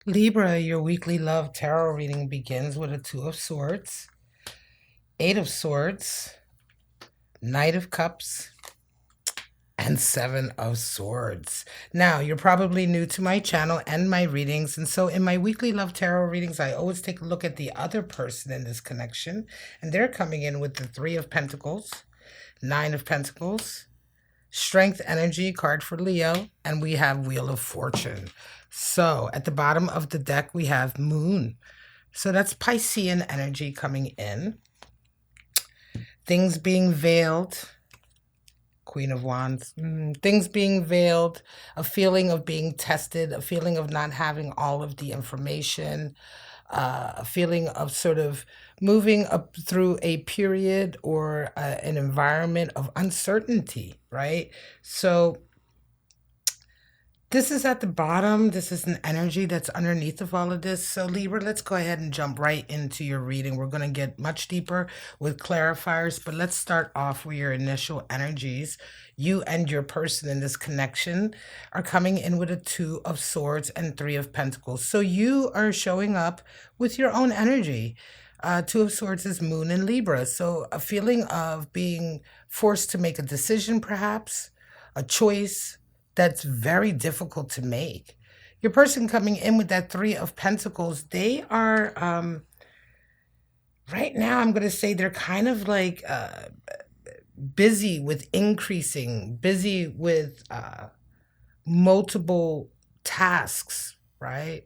Libra, your weekly love tarot reading begins with a Two of Swords, Eight of Swords, Knight of Cups, and Seven of Swords. Now, you're probably new to my channel and my readings, and so in my weekly love tarot readings, I always take a look at the other person in this connection, and they're coming in with the Three of Pentacles, Nine of Pentacles, Strength Energy card for Leo, and we have Wheel of Fortune. So at the bottom of the deck, we have Moon. So that's Piscean energy coming in. Things being veiled. Queen of Wands. Things being veiled. A feeling of being tested. A feeling of not having all of the information. A feeling of sort of moving up through a period or an environment of uncertainty, right? So this is at the bottom. This is an energy that's underneath of all of this. So Libra, let's go ahead and jump right into your reading. We're going to get much deeper with clarifiers, but let's start off with your initial energies. You and your person in this connection are coming in with a Two of Swords and Three of Pentacles. So you are showing up with your own energy. Two of Swords is Moon in Libra. So a feeling of being forced to make a decision, perhaps, a choice, that's very difficult to make. Your person coming in with that Three of Pentacles, they are, right now, I'm going to say they're kind of like busy with increasing, busy with multiple tasks, right?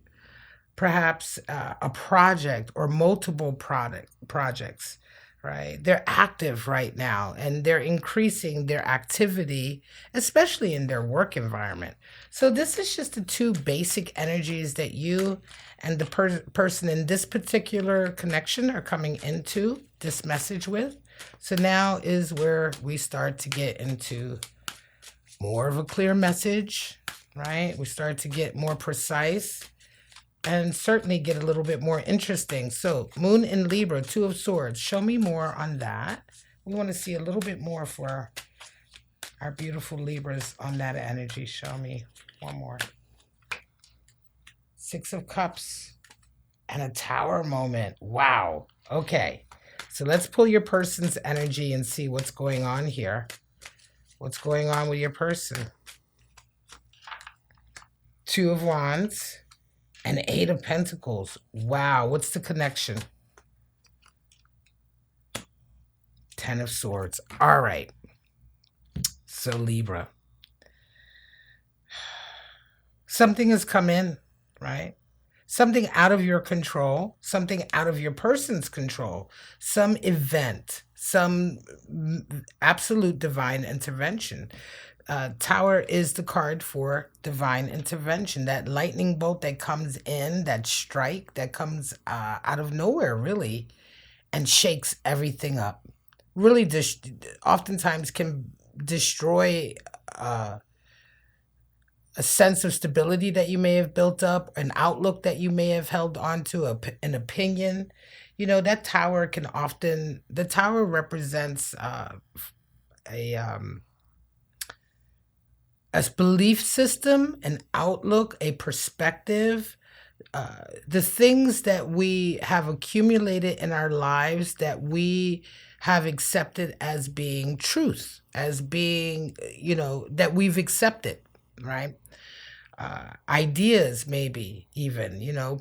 Perhaps a project or multiple projects, right? They're active right now and they're increasing their activity, especially in their work environment. So this is just the two basic energies that you and the person in this particular connection are coming into this message with. So now is where we start to get into more of a clear message, right? We start to get more precise and certainly get a little bit more interesting. So Moon in Libra, Two of Swords. Show me more on that. We want to see a little bit more for our beautiful Libras on that energy. Show me one more. Six of Cups and a Tower moment. Wow. Okay. So let's pull your person's energy and see what's going on here. What's going on with your person? Two of Wands. And Eight of Pentacles. Wow, what's the connection? Ten of Swords. All right. So Libra. Something has come in, right? Something out of your control, something out of your person's control, some event, some absolute divine intervention. Tower is the card for divine intervention. That lightning bolt that comes in, that strike that comes out of nowhere, really, and shakes everything up. Really, oftentimes can destroy a sense of stability that you may have built up, an outlook that you may have held onto, an opinion. You know, that tower can often, the tower represents a belief system, an outlook, a perspective, the things that we have accumulated in our lives that we have accepted as being truth, as being, you know, that we've accepted, right? Ideas, maybe even, you know,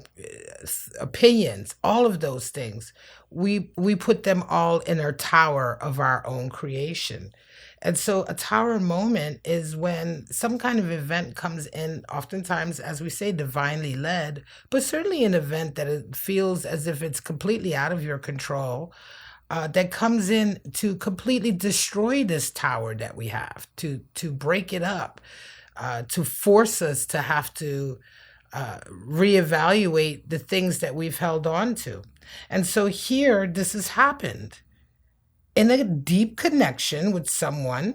opinions, all of those things. We put them all in our tower of our own creation. And so a tower moment is when some kind of event comes in, oftentimes, as we say, divinely led, but certainly an event that it feels as if it's completely out of your control, that comes in to completely destroy this tower that we have, to break it up, to force us to have to reevaluate the things that we've held on to. And so here, this has happened in a deep connection with someone,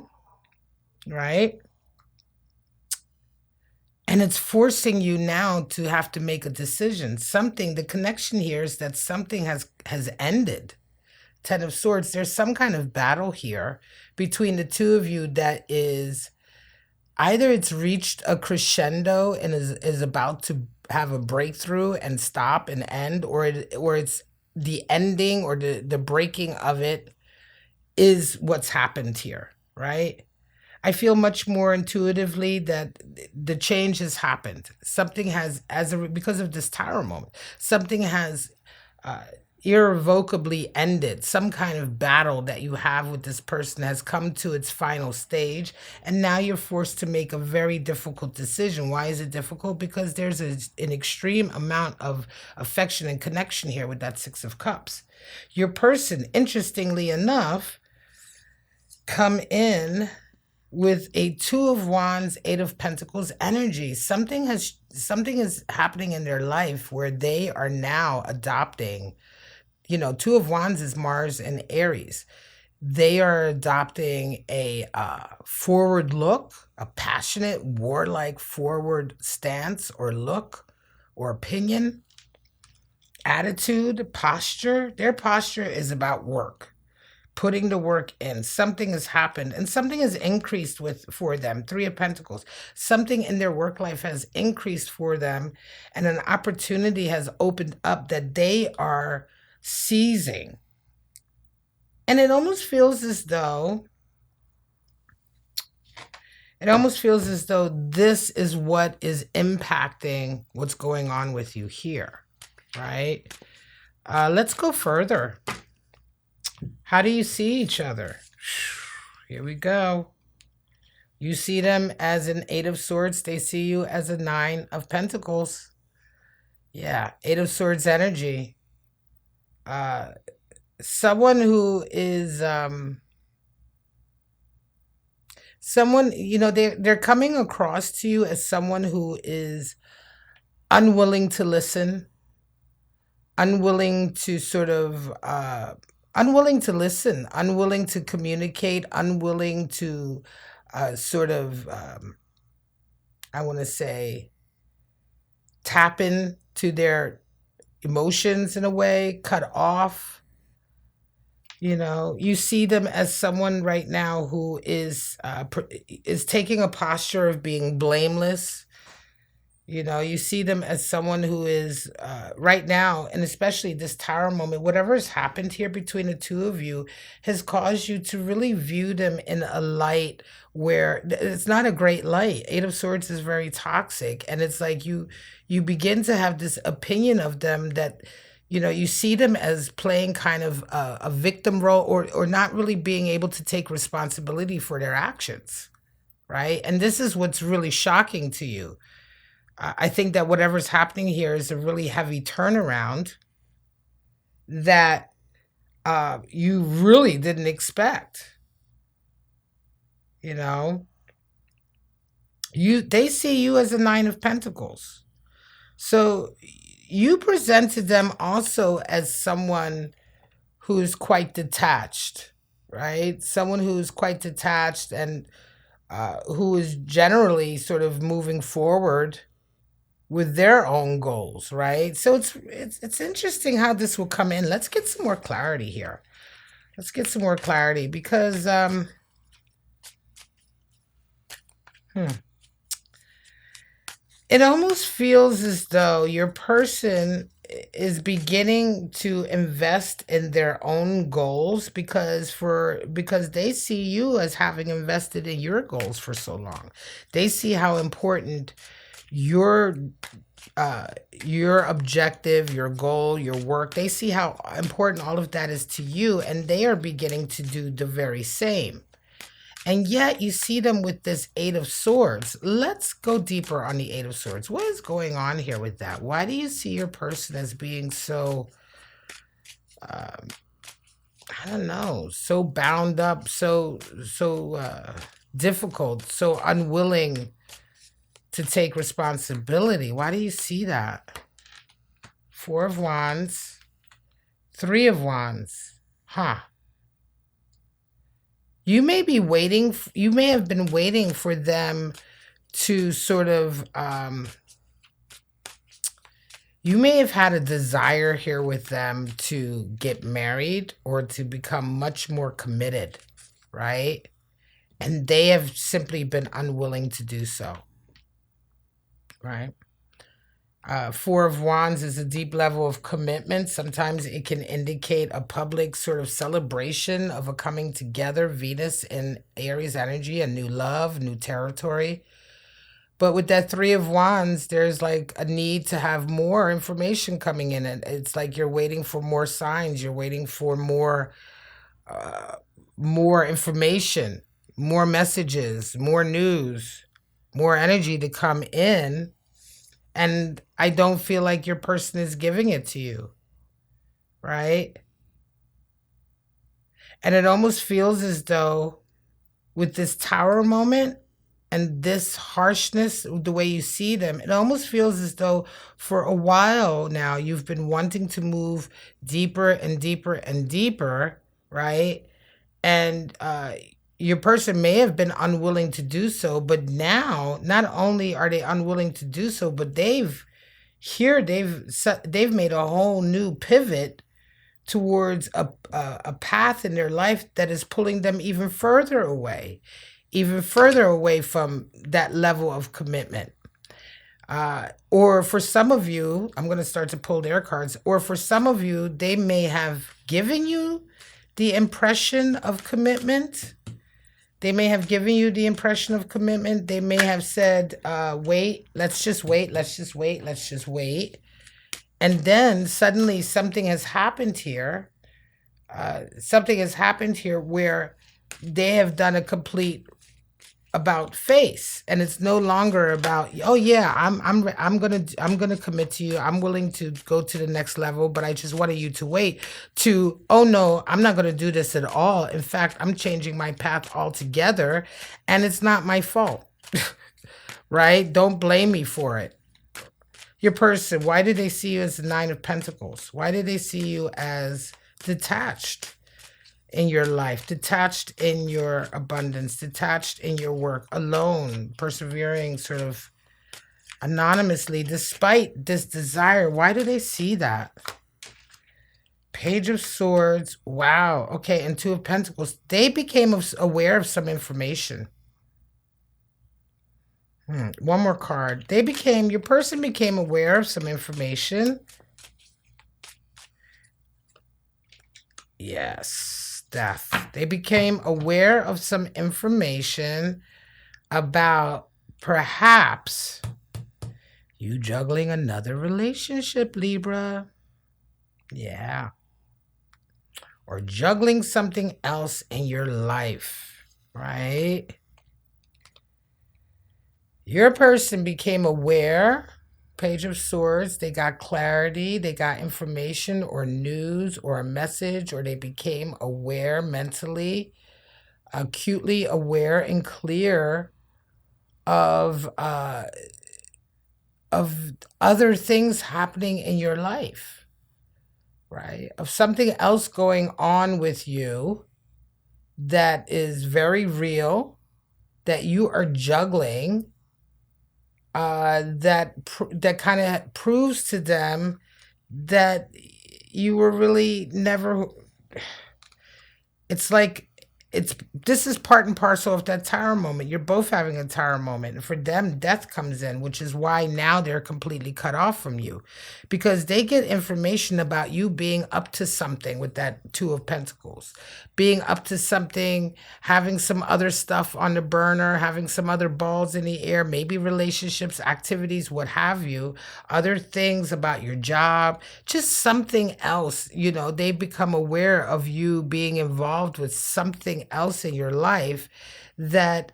right? And it's forcing you now to have to make a decision. Something, the connection here is that something has ended. Ten of Swords, there's some kind of battle here between the two of you that is either it's reached a crescendo and is about to have a breakthrough and stop and end, or it's the ending or the breaking of it is what's happened here, right? I feel much more intuitively that the change has happened. Something has, because of this tower moment, something has uh, irrevocably ended. Some kind of battle that you have with this person has come to its final stage, and now you're forced to make a very difficult decision. Why is it difficult? Because there's an extreme amount of affection and connection here with that Six of Cups. Your person, interestingly enough, come in with a Two of Wands, Eight of Pentacles energy. Something is happening in their life where they are now adopting, Two of Wands is Mars and Aries. They are adopting a forward look, a passionate, warlike forward stance or look or opinion, attitude, posture. Their posture is about work, putting the work in. Something has happened and something has increased for them. Three of Pentacles. Something in their work life has increased for them, and an opportunity has opened up that they are seizing. And it almost feels as though this is what is impacting what's going on with you here, right? Let's go further. How do you see each other? Here we go. You see them as an Eight of Swords. They see you as a Nine of Pentacles. Yeah, Eight of Swords energy. Someone who is they're coming across to you as someone who is unwilling to listen, unwilling to unwilling to communicate, unwilling to I want to say, tap into their emotions in a way, cut off. You see them as someone right now who is taking a posture of being blameless. You see them as someone who is right now, and especially this tower moment, whatever has happened here between the two of you has caused you to really view them in a light where it's not a great light. Eight of Swords is very toxic, and it's like you begin to have this opinion of them that you see them as playing kind of a victim role, or not really being able to take responsibility for their actions, right? And this is what's really shocking to you. I think that whatever's happening here is a really heavy turnaround that you really didn't expect. They see you as a Nine of Pentacles. So you presented them also as someone who's quite detached, right? Someone who's quite detached and who is generally sort of moving forward with their own goals, right? So it's interesting how this will come in. Let's get some more clarity here. Let's get some more clarity because it almost feels as though your person is beginning to invest in their own goals because they see you as having invested in your goals for so long. They see how important your objective, your goal, your work, they see how important all of that is to you, and they are beginning to do the very same. And yet you see them with this Eight of Swords. Let's go deeper on the Eight of Swords. What is going on here with that? Why do you see your person as being so, I don't know, so bound up, so difficult, so unwilling to take responsibility? Why do you see that? Four of Wands, Three of Wands. You may be waiting, you may have been waiting for them to sort of, you may have had a desire here with them to get married or to become much more committed, right? And they have simply been unwilling to do so, right? Four of Wands is a deep level of commitment. Sometimes it can indicate a public sort of celebration of a coming together. Venus in Aries energy, a new love, new territory. But with that Three of Wands, there's like a need to have more information coming in. And it's like you're waiting for more signs. You're waiting for more information, more messages, more news, more energy to come in. And I don't feel like your person is giving it to you, right? And it almost feels as though with this Tower moment and this harshness, the way you see them, it almost feels as though for a while now you've been wanting to move deeper and deeper and deeper, right? And your person may have been unwilling to do so, but now not only are they unwilling to do so, but they've made a whole new pivot towards a path in their life that is pulling them even further away from that level of commitment. Or for some of you, I'm going to start to pull their cards, or for some of you, they may have given you the impression of commitment. They may have given you the impression of commitment. They may have said, wait, let's just wait. And then suddenly something has happened here. Where they have done a complete about face, and it's no longer about, oh yeah, I'm gonna commit to you, I'm willing to go to the next level, but I just wanted you to wait, to, oh no, I'm not gonna do this at all, in fact I'm changing my path altogether, and it's not my fault. Right? Don't blame me for it. Your person, why did they see you as the Nine of Pentacles? Why did they see you as detached in your life, detached in your abundance, detached in your work, alone, persevering sort of anonymously, despite this desire? Why do they see that? Page of Swords. Wow. Okay. And Two of Pentacles. They became aware of some information. One more card. Your person became aware of some information. Yes. Death. They became aware of some information about perhaps you juggling another relationship, Libra. Yeah. Or juggling something else in your life, right? Your person became aware. Page of Swords, they got clarity, they got information or news or a message, or they became aware mentally, acutely aware and clear of other things happening in your life, right? Of something else going on with you that is very real, that you are juggling. That kind of proves to them that you were really never. It's like this is part and parcel of that Tower moment. You're both having a Tower moment. And for them, death comes in, which is why now they're completely cut off from you. Because they get information about you being up to something with that Two of Pentacles. Being up to something, having some other stuff on the burner, having some other balls in the air, maybe relationships, activities, what have you. Other things about your job, just something else. You know, they become aware of you being involved with something else in your life that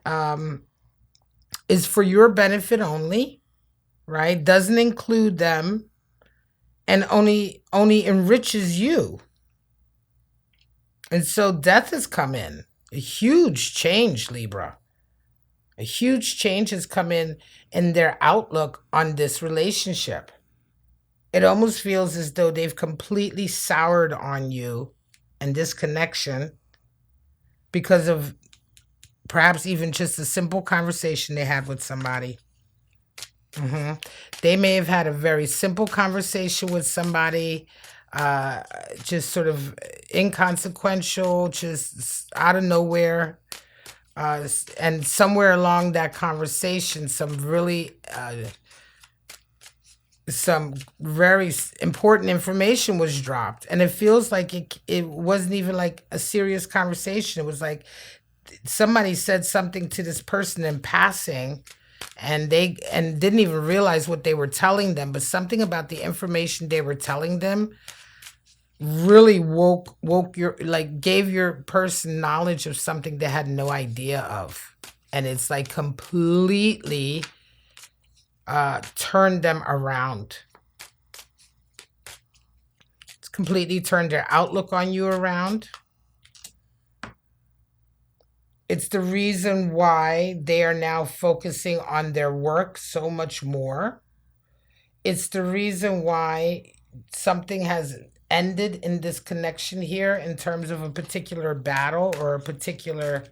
is for your benefit only, right? Doesn't include them, and only enriches you. And so death has come in. A huge change, Libra. A huge change has come in their outlook on this relationship. It almost feels as though they've completely soured on you and this connection because of perhaps even just a simple conversation they had with somebody. They may have had a very simple conversation with somebody, just sort of inconsequential, just out of nowhere. And somewhere along that conversation, some really some very important information was dropped, and it feels like it wasn't even like a serious conversation. It was like somebody said something to this person in passing, and they and didn't even realize what they were telling them, but something about the information they were telling them really woke your, like, gave your person knowledge of something they had no idea of, and it's like completely turned them around. It's completely turned their outlook on you around. It's the reason why they are now focusing on their work so much more. It's the reason why something has ended in this connection here in terms of a particular battle or a particular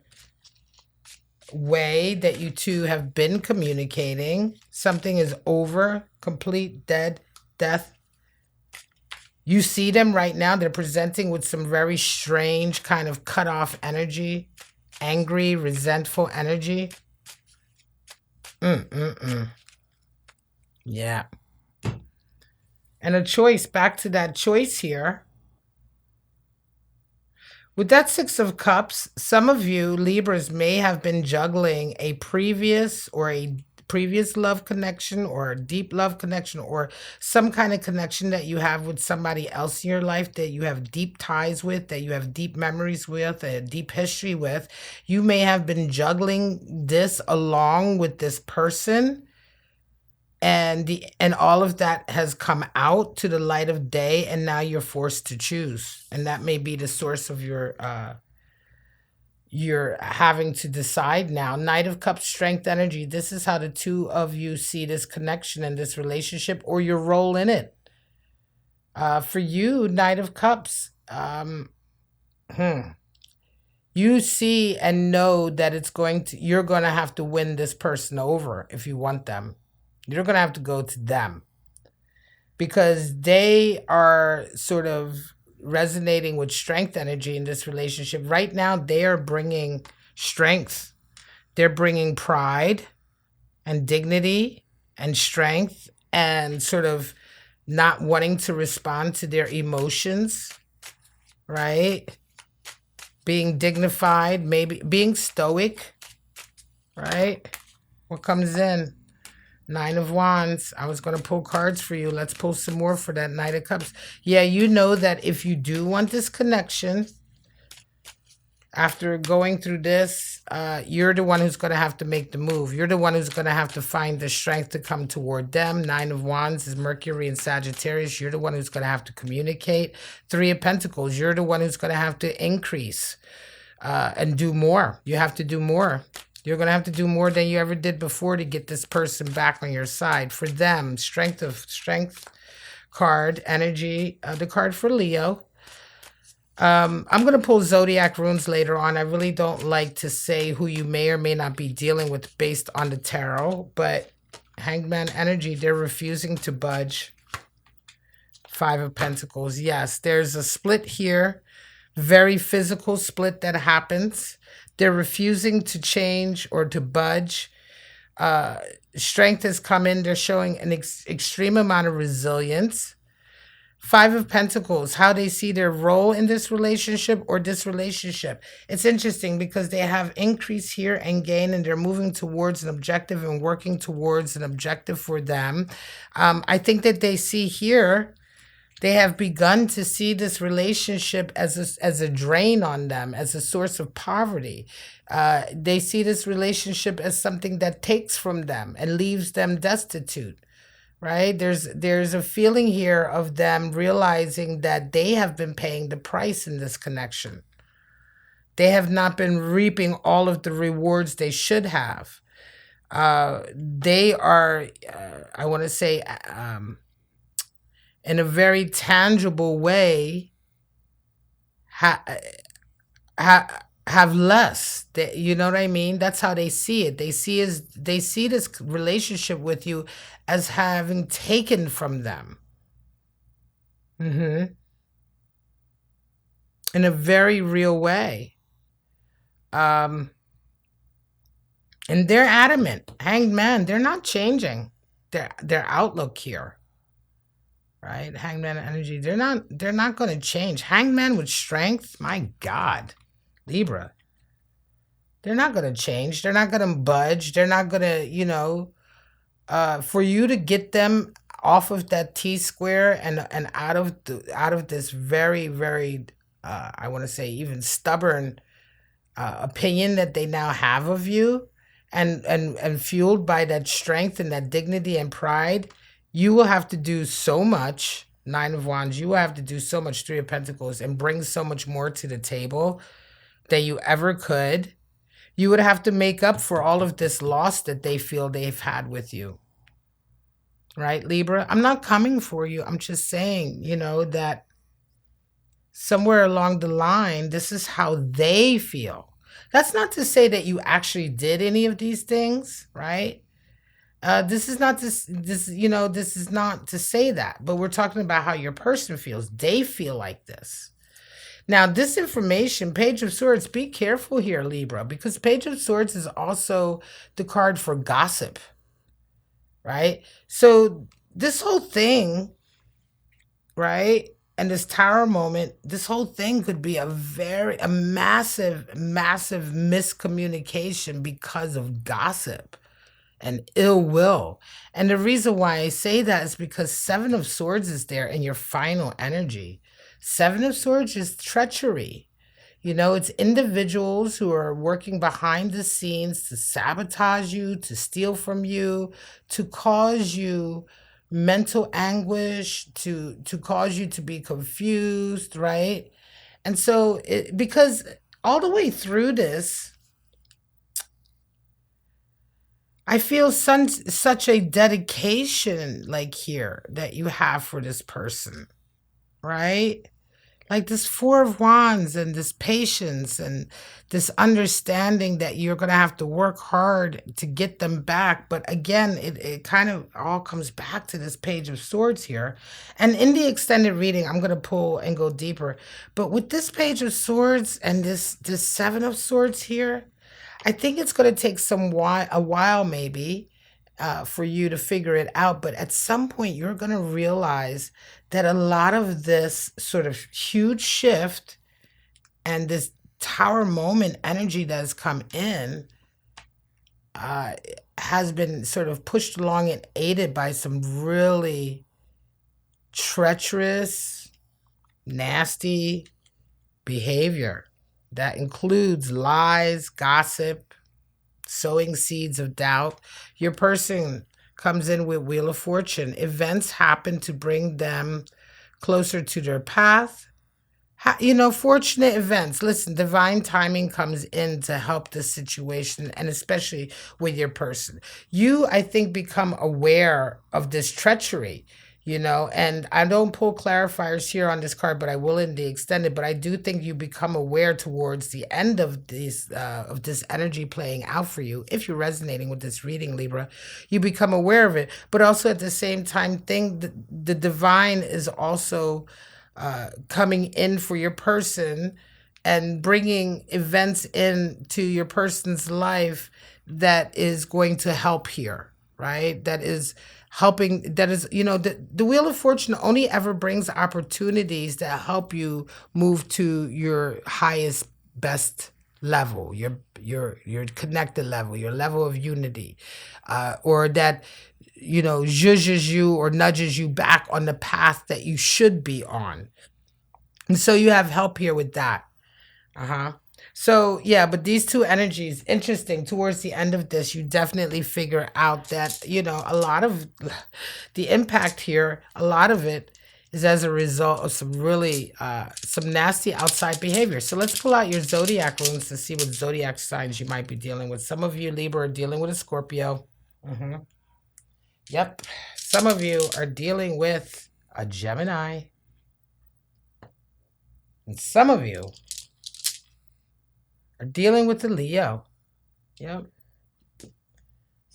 way that you two have been communicating. Something is over, complete, death. You see them right now. They're presenting with some very strange kind of cut off energy, angry, resentful energy. Yeah. And a choice, back to that choice here. With that Six of Cups, some of you Libras may have been juggling a previous love connection or a deep love connection or some kind of connection that you have with somebody else in your life that you have deep ties with, that you have deep memories with, a deep history with. You may have been juggling this along with this person, and all of that has come out to the light of day, and now you're forced to choose, and that may be the source of your you're having to decide now. Knight of Cups, strength energy. This is how the two of you see this connection and this relationship, or your role in it. For you, Knight of Cups, you see and know that you're going to have to win this person over if you want them. You're going to have to go to them because they are sort of resonating with strength energy in this relationship. Right now, they are bringing strength. They're bringing pride and dignity and strength and sort of not wanting to respond to their emotions, right? Being dignified, maybe being stoic, right? What comes in? Nine of Wands. I was going to pull cards for you. Let's pull some more for that Knight of Cups. Yeah, you know that if you do want this connection, after going through this, you're the one who's going to have to make the move. You're the one who's going to have to find the strength to come toward them. Nine of Wands is Mercury and Sagittarius. You're the one who's going to have to communicate. Three of Pentacles. You're the one who's going to have to increase and do more. You have to do more. You're going to have to do more than you ever did before to get this person back on your side. For them, strength card, energy, the card for Leo. I'm going to pull Zodiac runes later on. I really don't like to say who you may or may not be dealing with based on the tarot, but Hangman energy, they're refusing to budge. Five of Pentacles. Yes, there's a split here. Very physical split that happens. They're refusing to change or to budge. Strength has come in. They're showing an extreme amount of resilience. Five of Pentacles, how they see their role in this relationship or this relationship. It's interesting because they have increase here and gain, and they're moving towards an objective and working towards an objective for them. I think that they see here, they have begun to see this relationship as a drain on them, as a source of poverty. They see this relationship as something that takes from them and leaves them destitute, right? There's a feeling here of them realizing that they have been paying the price in this connection. They have not been reaping all of the rewards they should have. They are, I want to say, in a very tangible way, have less. You know what I mean? That's how they see it. They see this relationship with you as having taken from them. In a very real way. And they're adamant. Hanged Man, they're not changing their outlook here. right? Hangman energy. They're not going to change. Hangman with strength, my God. Libra. They're not going to change. They're not going to budge. They're not going to, for you to get them off of that T square and out of this very, very I want to say even stubborn opinion that they now have of you, and fueled by that strength and that dignity and pride, you will have to do so much. Nine of Wands, you will have to do so much. Three of Pentacles, and bring so much more to the table than you ever could. You would have to make up for all of this loss that they feel they've had with you. Right, Libra? I'm not coming for you. I'm just saying, that somewhere along the line, this is how they feel. That's not to say that you actually did any of these things, right? This is not this is not to say that, but we're talking about how your person feels. They feel like this. Now, this information, Page of Swords, be careful here, Libra, because Page of Swords is also the card for gossip, right? So this whole thing, right? And this tower moment, this whole thing could be a massive, massive miscommunication because of gossip and ill will. And the reason why I say that is because Seven of Swords is there in your final energy. Seven of Swords is treachery. It's individuals who are working behind the scenes to sabotage you, to steal from you, to cause you mental anguish, to cause you to be confused, right? And so, because all the way through this, I feel such a dedication, like here, that you have for this person, right? Like this Four of Wands and this patience and this understanding that you're going to have to work hard to get them back. But again, it kind of all comes back to this Page of Swords here. And in the extended reading, I'm going to pull and go deeper. But with this Page of Swords and this Seven of Swords here, I think it's going to take a while maybe for you to figure it out. But at some point, you're going to realize that a lot of this sort of huge shift and this tower moment energy that has come in has been sort of pushed along and aided by some really treacherous, nasty behavior that includes lies, gossip, sowing seeds of doubt. Your person comes in with Wheel of Fortune. Events happen to bring them closer to their path. Fortunate events. Listen, divine timing comes in to help this situation, and especially with your person. You, I think, become aware of this treachery. And I don't pull clarifiers here on this card, but I will in the extended. But I do think you become aware towards the end of this energy playing out for you. If you're resonating with this reading, Libra, you become aware of it. But also at the same time, the divine is also coming in for your person and bringing events into your person's life that is going to help here, right? That is helping, the Wheel of Fortune only ever brings opportunities that help you move to your highest, best level, your connected level, your level of unity, or that zhuzhes you or nudges you back on the path that you should be on. And so you have help here with that. So yeah, but these two energies, interesting. Towards the end of this, you definitely figure out that, a lot of the impact here, a lot of it is as a result of some really, some nasty outside behavior. So let's pull out your Zodiac runes to see what Zodiac signs you might be dealing with. Some of you, Libra, are dealing with a Scorpio. Yep. Some of you are dealing with a Gemini. And some of you are dealing with the Leo. Yep.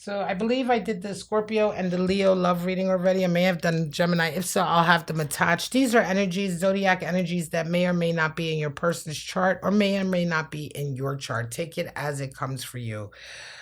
So I believe I did the Scorpio and the Leo love reading already. I may have done Gemini. If so, I'll have them attached. These are energies, zodiac energies that may or may not be in your person's chart or may not be in your chart. Take it as it comes for you.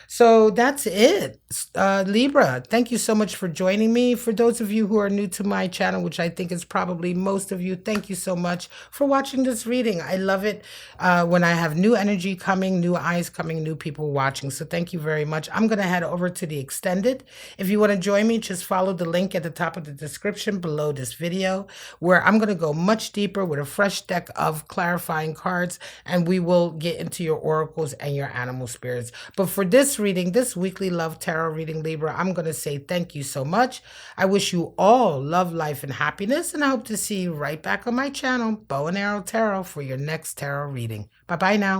So that's it. Libra, thank you so much for joining me. For those of you who are new to my channel, which I think is probably most of you, thank you so much for watching this reading. I love it when I have new energy coming, new eyes coming, new people watching. So thank you very much. I'm going to head over to the extended. If you want to join me, just follow the link at the top of the description below this video, where I'm going to go much deeper with a fresh deck of clarifying cards, and we will get into your oracles and your animal spirits. But for this reading, this weekly love tarot reading, Libra, I'm going to say thank you so much. I wish you all love, life, and happiness, and I hope to see you right back on my channel, Bow and Arrow Tarot, for your next tarot reading. Bye-bye now.